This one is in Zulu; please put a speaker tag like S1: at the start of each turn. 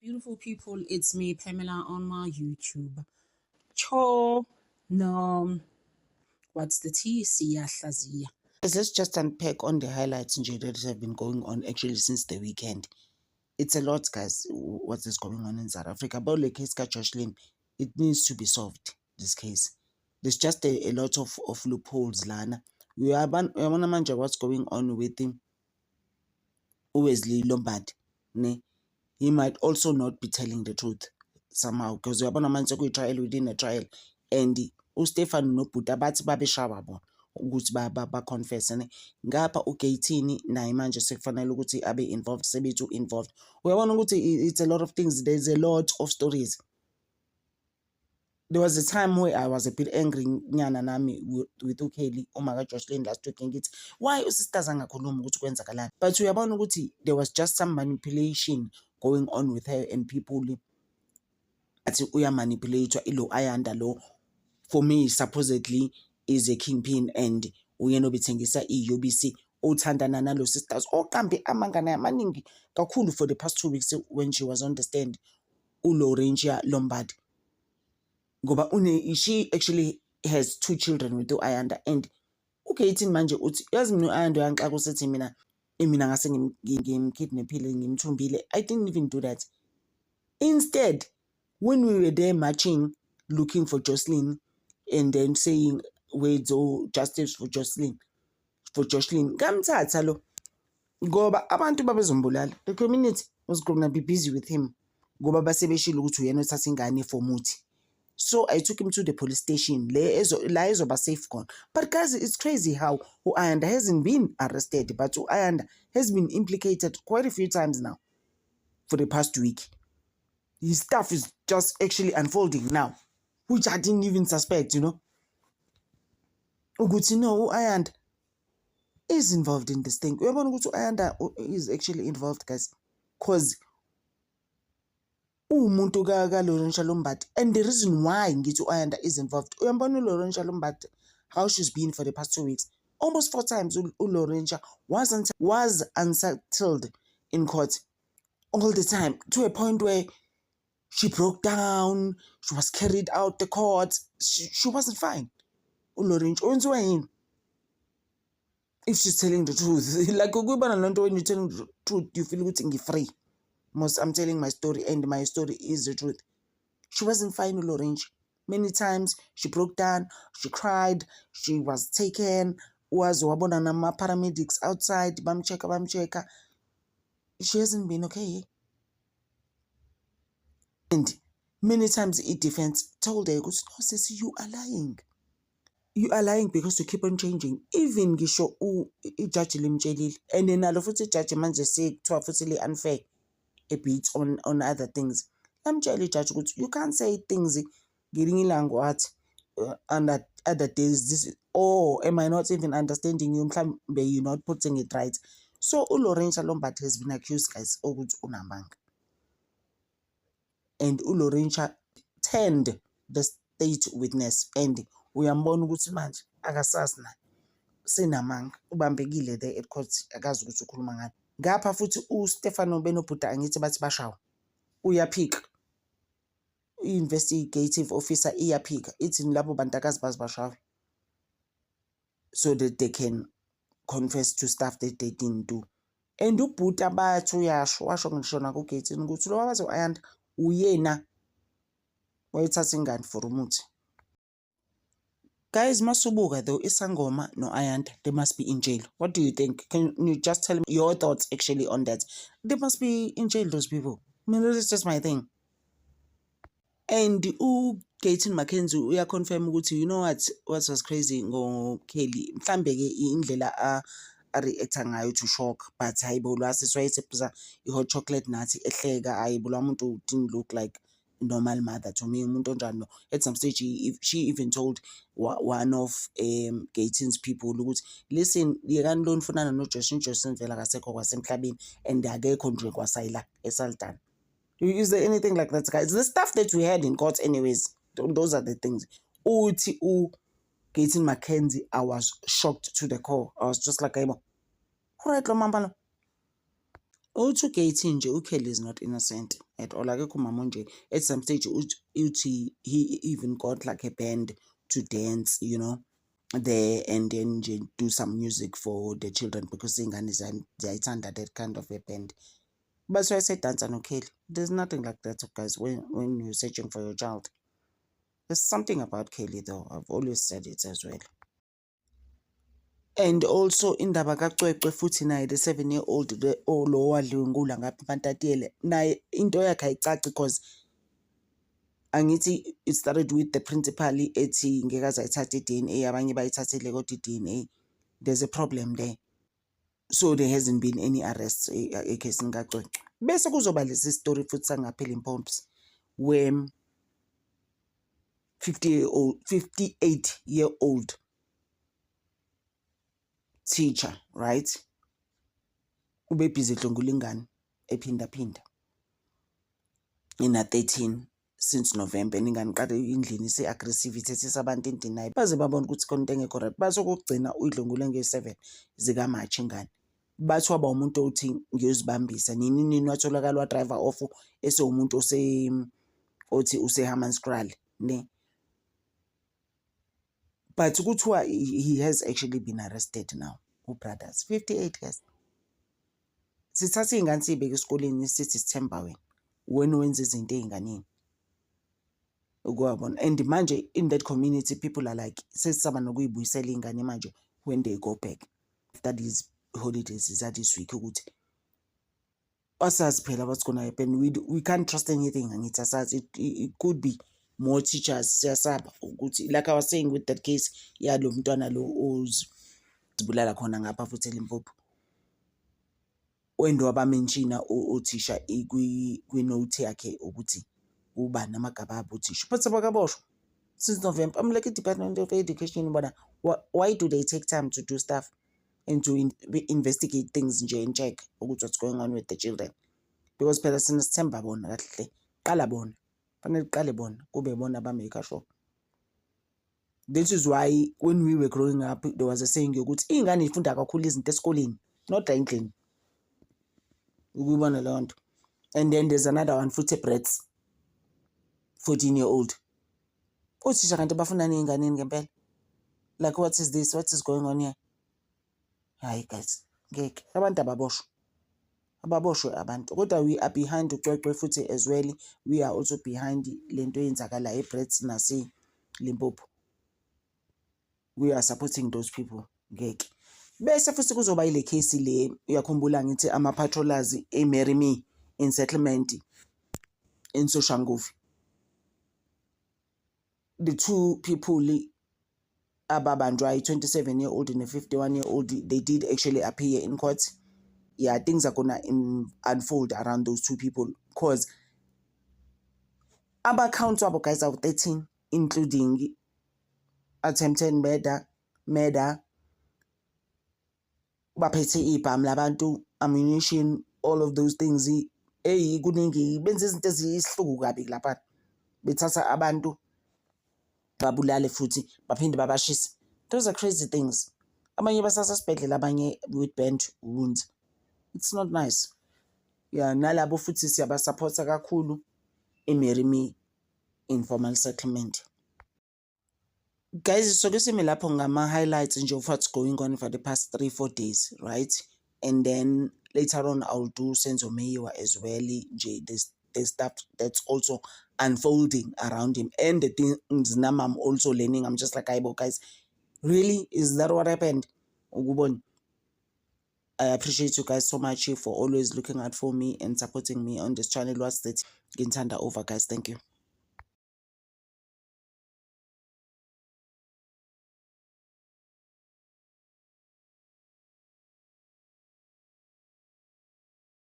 S1: Beautiful people, it's me, Pamela, on my YouTube. Cho, no, what's the T? Siyahlaziya.
S2: Let's just unpack on the highlights that have been going on actually since the weekend. It's a lot, guys, what is going on in South Africa. About the case of Jocelyn, it needs to be solved, this case. There's just a lot of loopholes, Lana. We are manje what's going on with him. Wesley Lombard, ne? He might also not be telling the truth somehow because we are a trial within a trial, and uStefan noBhuta bathi babeshaba bona ukuthi ba-confess ne ngapha u18 naye manje sekufanele ukuthi abe involved, sebethu involved. Uyabona ukuthi it's a lot of things, there's a lot of stories. There was a time where I was a bit angry nyana nami with uKelly umaka Jocelyn last week ngithi why usisters angakhulumi ukuthi kwenzakalani, but uyabona ukuthi there was just some manipulation going on with her and people athi uyamanipulate ilo Ayanda lo, for me supposedly is a kingpin and uyena obithengisa iUBC othandana nalo sisters oqambe amangana amaningi kakhulu for the past 2 weeks when she was on the stand uLaurentia Lombard. Ngoba she actually has 2 children with Ayanda, and u18 manje uthi yazi mina uAyanda uyanxaka usethi mina ngase ngimkidnaphile ngimthumbile. I didn't even do that. Instead, when we were there marching looking for Jocelyn and then saying words or justice for Jocelyn ngamthatha lo ngoba abantu babezombulala. The community was gonna be busy with him ngoba basebeshilo ukuthi uyena othatha ingane for muthi. So I took him to the police station. La ezoba safe gone. But guys, it's crazy how Ayanda hasn't been arrested, but Ayanda has been implicated quite a few times now for the past week. His stuff is just actually unfolding now, which I didn't even suspect, you know. Ukuthi no, Ayanda is involved in this thing. Uyabona ukuthi Ayanda is actually involved, guys, because umuntu kaLaurentia Lombard, and the reason why ngithi Ayanda is involved, uyambona uLaurentia Lombard how she's been for the past 2 weeks. Almost 4 times uLaurentia was unsettled in court all the time, to a point where she broke down, she was carried out the court, she wasn't fine. uLaurentia, if she's telling the truth, like when you're telling the truth, you feel like free. Most I'm telling my story, and my story is the truth. She wasn't fine with Laurentia. Many times she broke down, she cried, she was taken, was wabona nama paramedics outside, bamcheka. She hasn't been okay. And many times the defense told her, no, sis, you are lying. You are lying because you keep on changing. Even ngisho ijudge limtshelile, and then nalo futhi ijudge manje sekuthiwa futhi unfair a bit on other things. Lamtshela ijudge ukuthi you can't say things ngelinye ilanga wathi and other days this, or am I not even understanding you, mhlambe you're not putting it right. So uLaurentia Lombard has been accused, guys, ukuthi unamanga, and uLaurentia turned the state witness, and uyambona ukuthi manje akasazi naye senamanga, ubambekile there at court, akazi ukuthi ukhuluma ngani. Ngapha futhi uStefan noBhuta angithi bathi bashawa, uyaphika i-investigative officer iyaphika ithi labo bantu akazi bazibashawa, so that they can confess to stuff that they didn't do. And uBhuta bathi washo ngisho naku-18 ukuthi lo wabazi Ayanda uyena wayethatha ingane for umuthi. Guys, masubuka though, iSangoma no Ayanda, they must be in jail. What do you think? Can you just tell me your thoughts actually on that? They must be in jail, those people. I mean, that's just my thing. And Gayton Mackenzie uyaconfirm ukuthi, you know what was crazy ngoKelly, mhlambe ke indlela a-reacta ngayo to shock, but hayibo lwasisi wayesephuza i-hot chocolate nathi ehleka, hayibo lwa muntu didn't look like normal mother to me, umuntu onjani no. At some stage she even told one of Gayton's people ukuthi listen, yekani lo nifunana noJocelyn vela kasekho kwasemhlabeni and akekho nje kwasayila eSaldan. Is there anything like that, guys? The stuff that we had in court anyways, those are the things. Uthi Gayton Mackenzie, I was shocked to the core. I was just like, all right, lo mama. uthi uGaty nje uKelly is not innocent at all. Akekho umama nje at some stage uthi he even got like a band to dance, you know, there, and then nje do some music for the children because ingane ziyayithanda that kind of a band. But so I said dance no Kelly. There's nothing like that, guys, when you're searching for your child. There's something about Kelly though. I've always said it as well. And also indaba kaCwecwe futhi naye the 7-year-old lo wadlwengula ngapha eMantatiyele naye into yakhe ayicaci because angithi it started with the principal ethi ngeke aze ayithathe i-DNA, abanye bayithathile kodwa i-DNA. There's a problem there. So there hasn't been any arrests ekhesini kaCwecwe. Bese kuzoba lesi story futhi sangaphela impomps where 58-year-old teacher, right? Ube busy dlwengula ingane ephinda ina 13 since November, ingane qale indlini ise-aggressive ithethisa abantu indinayi baze babona ukuthi khona into engekho right. Base kokugcina uyidlwengule nge-7 zikaMarch ingane. Bathi waba umuntu othi ngiyozibambisa nini watholakala wa-driver off esewumuntu othi use-Hammanskraal ne. But kuthiwa he has actually been arrested now, brothers. 58 guys. Sithatha iy'ngane siy'beke esikoleni sithi sithemba wena wenza izinto ey'nganeni. Ukuyabona. And manje in that community people are like sesisaba nokuyibuyisela iy'ngane manje when they go back after these holidays this week ukuthi asazi phela what's gonna happen. We can't trust anything angithi asazi. It could be more teachers. Siyasaba ukuthi like I was saying with that case yalo mntwana lo ozibulala khona ngapha futhi eLimpopo wendo abamenshina othisha kwi-note yakhe ukuthi uba namagaba abo othisha but sabakaboshwa since November. I'm like, Department of Education, but why do they take time to do stuff and to investigate things nje and check what's going on with the children? Because phela sinesithemba bona kahle qala bona fanele qale bona kube bona abamake sure. This is why when we were growing up there was a saying ukuthi ingane ifunda kakhulu izinto esikoleni not endlini. Ukubona leyo nto. And then there's another one futhi Brits 14-year-old othisha kanti bafuna ney'nganeni ngempela. Like what is this? What is going on here? Hayi guys, ngeke abantu ababoshwe abantu kodwa we are behind uCwecwe futhi as well. We are also behind lento eyenzakala eBrits nase Limpopo. We are supporting those people ngeke. Bese futhi kuzoba ile case le uyakhumbula ngithi ama-patrollers eMary Me in settlement in Soshanguve. The two people ababanjwa, 27-year-old and a 51-year-old, they did actually appear in court. Yeah, things are gonna unfold around those two people because aba-counts wabo guys are 13, including attempted murder, baphethe ibhamu labantu, ammunition, all of those things. Kuningi benza izinto eziyisihluku kabi lapha. Bethatha abantu babulale futhi baphinde babashise. Those are crazy things. Abanye basasa sibhedlela, abanye with burnt wounds. It's not nice. Yeah, nalabo futhi siyabasupporta kakhulu eMary Me informal settlement. Guys, so kusimi lapho ngama-highlights nje of what's going on for the past 3-4 days, right? And then later on I'll do Senzo Meyiwa as well. The stuff that's also unfolding around him and the things now I'm also learning. I'm just like, guys, really? Is that what happened? I appreciate you guys so much for always looking out for me and supporting me on this channel. What's that? Ngithanda over, guys. Thank you.